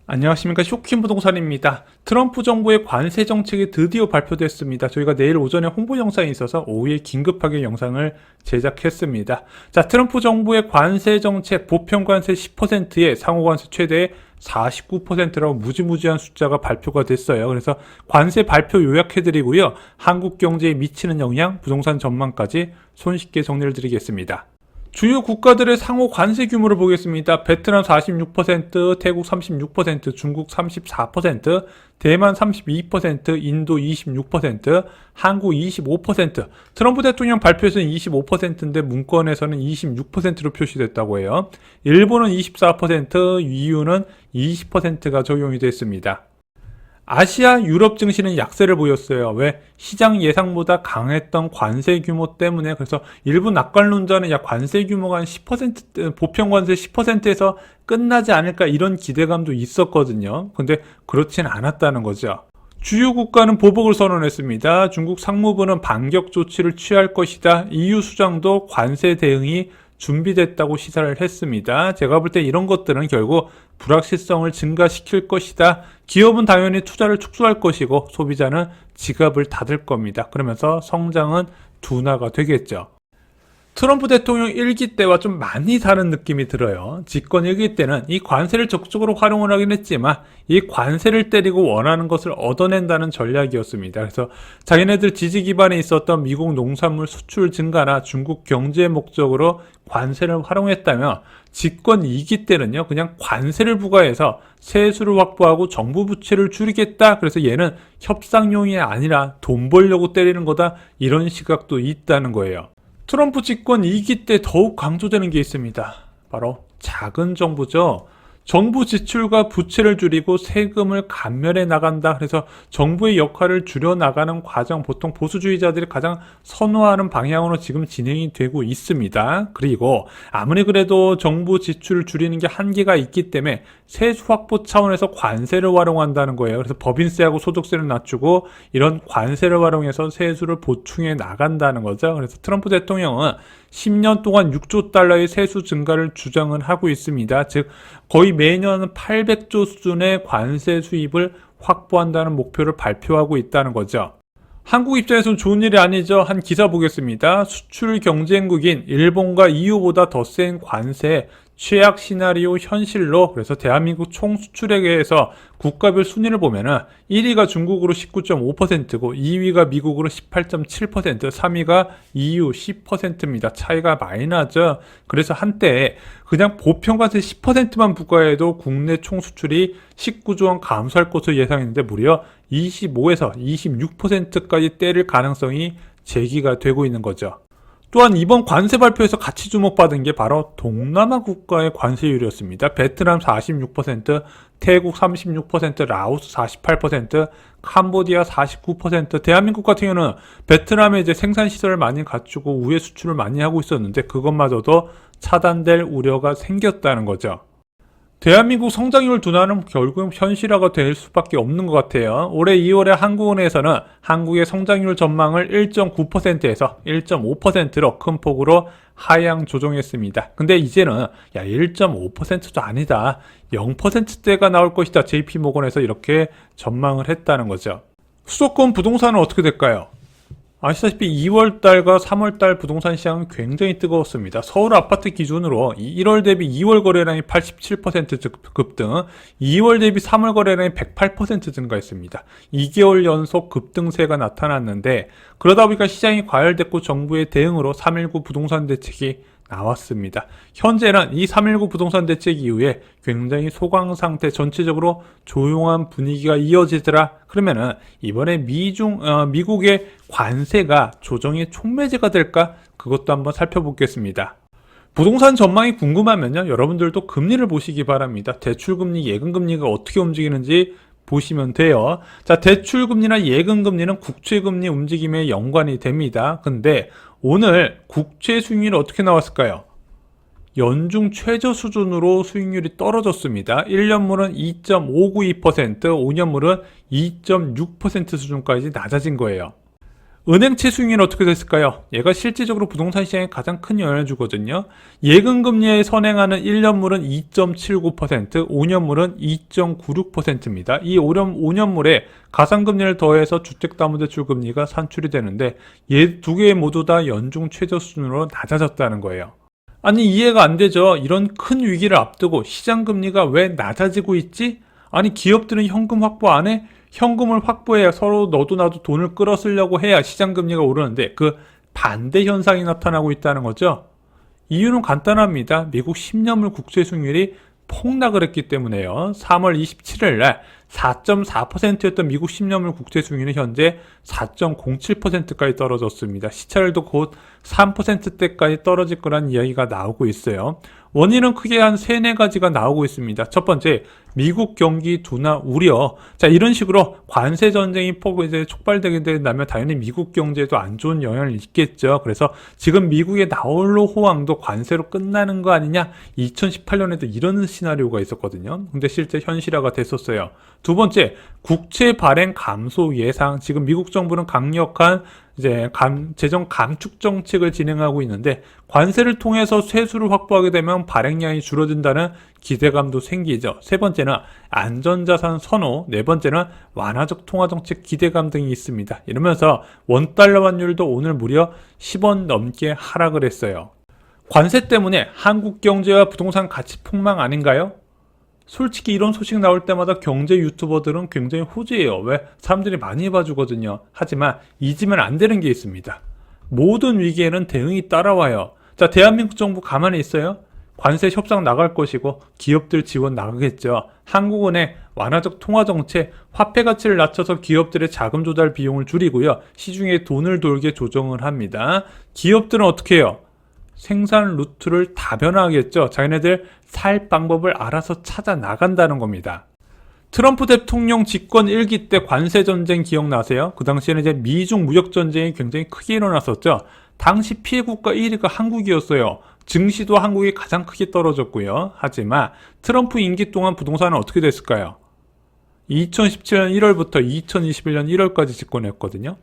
안녕하십니까. 쇼킹 부동산입니다. 트럼프 정부의 관세 정책이 드디어 발표됐습니다. 저희가 내일 오전에 홍보 영상이 있어서 오후에 긴급하게 영상을 제작했습니다. 자, 트럼프 정부의 관세 정책, 보편 관세 10%에 상호 관세 최대 49%라고 무지무지한 숫자가 발표가 됐어요. 그래서 관세 발표 요약해드리고요. 한국 경제에 미치는 영향, 부동산 전망까지 손쉽게 정리를 드리겠습니다. 주요 국가들의 상호 관세 규모를 보겠습니다. 베트남 46%, 태국 36%, 중국 34%, 대만 32%, 인도 26%, 한국 25%, 트럼프 대통령 발표에서는 25%인데 문건에서는 26%로 표시됐다고 해요. 일본은 24%, EU는 20%가 적용이 됐습니다. 아시아, 유럽 증시는 약세를 보였어요. 왜? 시장 예상보다 강했던 관세 규모 때문에. 그래서 일부 낙관론자는 야, 관세 규모가 한 10%, 보편 관세 10%에서 끝나지 않을까 이런 기대감도 있었거든요. 근데 그렇진 않았다는 거죠. 주요 국가는 보복을 선언했습니다. 중국 상무부는 반격 조치를 취할 것이다. EU 수장도 관세 대응이 준비됐다고 시사를 했습니다. 제가 볼 때 이런 것들은 결국 불확실성을 증가시킬 것이다. 기업은 당연히 투자를 축소할 것이고 소비자는 지갑을 닫을 겁니다. 그러면서 성장은 둔화가 되겠죠. 트럼프 대통령 1기 때와 좀 많이 다른 느낌이 들어요. 집권 1기 때는 이 관세를 적극적으로 활용을 하긴 했지만 이 관세를 때리고 원하는 것을 얻어낸다는 전략이었습니다. 그래서 자기네들 지지 기반에 있었던 미국 농산물 수출 증가나 중국 경제 목적으로 관세를 활용했다면 집권 2기 때는요, 그냥 관세를 부과해서 세수를 확보하고 정부 부채를 줄이겠다. 그래서 얘는 협상용이 아니라 돈 벌려고 때리는 거다. 이런 시각도 있다는 거예요. 트럼프 집권 2기 때 더욱 강조되는 게 있습니다. 바로 작은 정부죠. 정부 지출과 부채를 줄이고 세금을 감면해 나간다. 그래서 정부의 역할을 줄여나가는 과정, 보통 보수주의자들이 가장 선호하는 방향으로 지금 진행이 되고 있습니다. 그리고 아무리 그래도 정부 지출을 줄이는 게 한계가 있기 때문에 세수 확보 차원에서 관세를 활용한다는 거예요. 그래서 법인세하고 소득세를 낮추고 이런 관세를 활용해서 세수를 보충해 나간다는 거죠. 그래서 트럼프 대통령은 10년 동안 6조 달러의 세수 증가를 주장을 하고 있습니다. 즉 거의 매년 800조 수준의 관세 수입을 확보한다는 목표를 발표하고 있다는 거죠. 한국 입장에서는 좋은 일이 아니죠. 한 기사 보겠습니다. 수출 경쟁국인 일본과 EU보다 더 센 관세, 최악 시나리오 현실로. 그래서 대한민국 총 수출액에서 국가별 순위를 보면은 1위가 중국으로 19.5%고 2위가 미국으로 18.7%, 3위가 EU 10%입니다. 차이가 많이 나죠. 그래서 한때 그냥 보편관세 10%만 부과해도 국내 총 수출이 19조 원 감소할 것으로 예상했는데 무려 25에서 26%까지 때릴 가능성이 제기가 되고 있는 거죠. 또한 이번 관세 발표에서 같이 주목받은 게 바로 동남아 국가의 관세율이었습니다. 베트남 46%, 태국 36%, 라오스 48%, 캄보디아 49%, 대한민국 같은 경우는 베트남에 이제 생산시설을 많이 갖추고 우회 수출을 많이 하고 있었는데 그것마저도 차단될 우려가 생겼다는 거죠. 대한민국 성장률 둔화는 결국 현실화가 될 수밖에 없는 것 같아요. 올해 2월에 한국은행에서는 한국의 성장률 전망을 1.9%에서 1.5%로 큰 폭으로 하향 조정했습니다. 근데 이제는 야 1.5%도 아니다. 0%대가 나올 것이다. JP모건에서 이렇게 전망을 했다는 거죠. 수도권 부동산은 어떻게 될까요? 아시다시피 2월달과 3월달 부동산 시장은 굉장히 뜨거웠습니다. 서울 아파트 기준으로 1월 대비 2월 거래량이 87% 급등, 2월 대비 3월 거래량이 108% 증가했습니다. 2개월 연속 급등세가 나타났는데 그러다 보니까 시장이 과열됐고 정부의 대응으로 3.19 부동산 대책이 나왔습니다. 현재는 이 3.19 부동산 대책 이후에 굉장히 소강 상태, 전체적으로 조용한 분위기가 이어지더라. 그러면은 이번에 미국의 관세가 조정의 촉매제가 될까? 그것도 한번 살펴보겠습니다. 부동산 전망이 궁금하면요, 여러분들도 금리를 보시기 바랍니다. 대출금리, 예금금리가 어떻게 움직이는지 보시면 돼요. 자, 대출금리나 예금금리는 국채금리 움직임에 연관이 됩니다. 근데 오늘 국채 수익률이 어떻게 나왔을까요? 연중 최저 수준으로 수익률이 떨어졌습니다. 1년물은 2.592%, 5년물은 2.6% 수준까지 낮아진 거예요. 은행채 수익률은 어떻게 됐을까요? 얘가 실질적으로 부동산 시장에 가장 큰 영향을 주거든요. 예금금리에 선행하는 1년물은 2.79%, 5년물은 2.96%입니다. 이 5년물에 가상금리를 더해서 주택담보대출 금리가 산출이 되는데 얘 두 개 모두 다 연중 최저 수준으로 낮아졌다는 거예요. 아니 이해가 안 되죠. 이런 큰 위기를 앞두고 시장금리가 왜 낮아지고 있지? 아니 기업들은 현금 확보 안 해? 현금을 확보해야 서로 너도 나도 돈을 끌어 쓰려고 해야 시장금리가 오르는데 그 반대 현상이 나타나고 있다는 거죠. 이유는 간단합니다. 미국 10년물 국채 수익률이 폭락을 했기 때문에요. 3월 27일 날 4.4%였던 미국 10년물 국채 수익률은 현재 4.07%까지 떨어졌습니다. 시차율도 곧 3%대까지 떨어질 거란 이야기가 나오고 있어요. 원인은 크게 한 3-4가지가 나오고 있습니다. 첫 번째, 미국 경기 둔화 우려. 자, 이런 식으로 관세 전쟁이 이제 촉발되게 된다면 당연히 미국 경제에도 안 좋은 영향을 있겠죠. 그래서 지금 미국의 나홀로 호황도 관세로 끝나는 거 아니냐? 2018년에도 이런 시나리오가 있었거든요. 근데 실제 현실화가 됐었어요. 두 번째, 국채 발행 감소 예상. 지금 미국 정부는 강력한 이제 재정 감축 정책을 진행하고 있는데 관세를 통해서 세수를 확보하게 되면 발행량이 줄어든다는 기대감도 생기죠. 세 번째는 안전자산 선호, 네 번째는 완화적 통화정책 기대감 등이 있습니다. 이러면서 원달러 환율도 오늘 무려 10원 넘게 하락을 했어요. 관세 때문에 한국 경제와 부동산 가치 폭망 아닌가요? 솔직히 이런 소식 나올 때마다 경제 유튜버들은 굉장히 호재예요. 왜? 사람들이 많이 봐주거든요. 하지만 잊으면 안 되는 게 있습니다. 모든 위기에는 대응이 따라와요. 자, 대한민국 정부 가만히 있어요? 관세 협상 나갈 것이고 기업들 지원 나가겠죠. 한국은행 완화적 통화정책, 화폐 가치를 낮춰서 기업들의 자금 조달 비용을 줄이고요. 시중에 돈을 돌게 조정을 합니다. 기업들은 어떻게 해요? 생산 루트를 다변화하겠죠. 자기네들 살 방법을 알아서 찾아 나간다는 겁니다. 트럼프 대통령 집권 1기 때 관세 전쟁 기억나세요? 그 당시에는 이제 미중 무역 전쟁이 굉장히 크게 일어났었죠. 당시 피해 국가 1위가 한국이었어요. 증시도 한국이 가장 크게 떨어졌고요. 하지만 트럼프 임기 동안 부동산은 어떻게 됐을까요? 2017년 1월부터 2021년 1월까지 집권했거든요.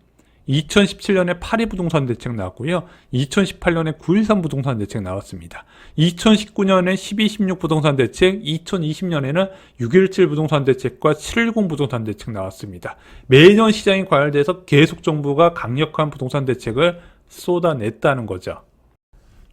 2017년에 파리 부동산 대책 나왔고요. 2018년에 9.13 부동산 대책 나왔습니다. 2019년에 12.16 부동산 대책, 2020년에는 6.17 부동산 대책과 7.10 부동산 대책 나왔습니다. 매년 시장이 과열돼서 계속 정부가 강력한 부동산 대책을 쏟아냈다는 거죠.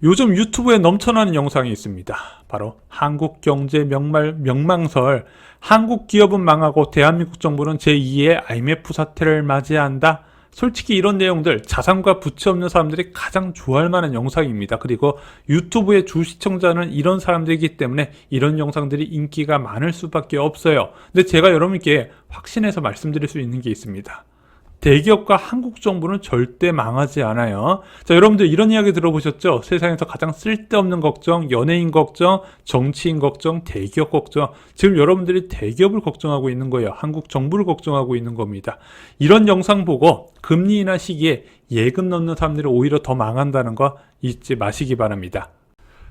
요즘 유튜브에 넘쳐나는 영상이 있습니다. 바로 한국 경제 명망설, 한국 기업은 망하고 대한민국 정부는 제2의 IMF 사태를 맞이한다. 솔직히 이런 내용들 자산과 부채 없는 사람들이 가장 좋아할 만한 영상입니다. 그리고 유튜브의 주 시청자는 이런 사람들이기 때문에 이런 영상들이 인기가 많을 수밖에 없어요. 근데 제가 여러분께 확신해서 말씀드릴 수 있는 게 있습니다. 대기업과 한국 정부는 절대 망하지 않아요. 자, 여러분들 이런 이야기 들어보셨죠? 세상에서 가장 쓸데없는 걱정, 연예인 걱정, 정치인 걱정, 대기업 걱정. 지금 여러분들이 대기업을 걱정하고 있는 거예요. 한국 정부를 걱정하고 있는 겁니다. 이런 영상 보고 금리 인하 시기에 예금 넣는 사람들이 오히려 더 망한다는 거 잊지 마시기 바랍니다.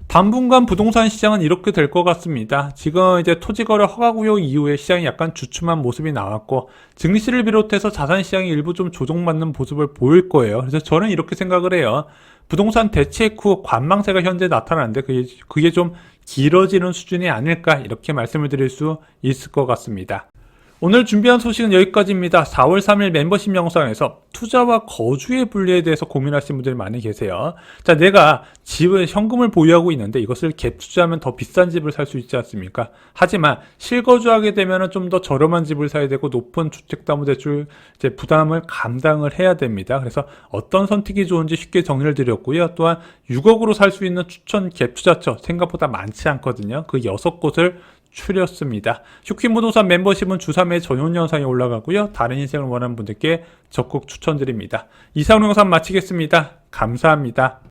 당분간 부동산 시장은 이렇게 될 것 같습니다. 지금 이제 토지거래 허가구역 이후에 시장이 약간 주춤한 모습이 나왔고 증시를 비롯해서 자산시장이 일부 좀 조정받는 모습을 보일 거예요. 그래서 저는 이렇게 생각을 해요. 부동산 대책 후 관망세가 현재 나타나는데 그게 좀 길어지는 수준이 아닐까 이렇게 말씀을 드릴 수 있을 것 같습니다. 오늘 준비한 소식은 여기까지입니다. 4월 3일 멤버십 영상에서 투자와 거주의 분리에 대해서 고민하시는 분들이 많이 계세요. 자, 내가 집을 현금을 보유하고 있는데 이것을 갭 투자하면 더 비싼 집을 살 수 있지 않습니까? 하지만 실거주하게 되면 좀 더 저렴한 집을 사야 되고 높은 주택담보대출 부담을 감당을 해야 됩니다. 그래서 어떤 선택이 좋은지 쉽게 정리를 드렸고요. 또한 6억으로 살 수 있는 추천 갭 투자처 생각보다 많지 않거든요. 그 6곳을 추렸습니다. 쇼킹 부동산 멤버십은 주 3회 전용 영상이 올라가고요. 다른 인생을 원하는 분들께 적극 추천드립니다. 이상 영상 마치겠습니다. 감사합니다.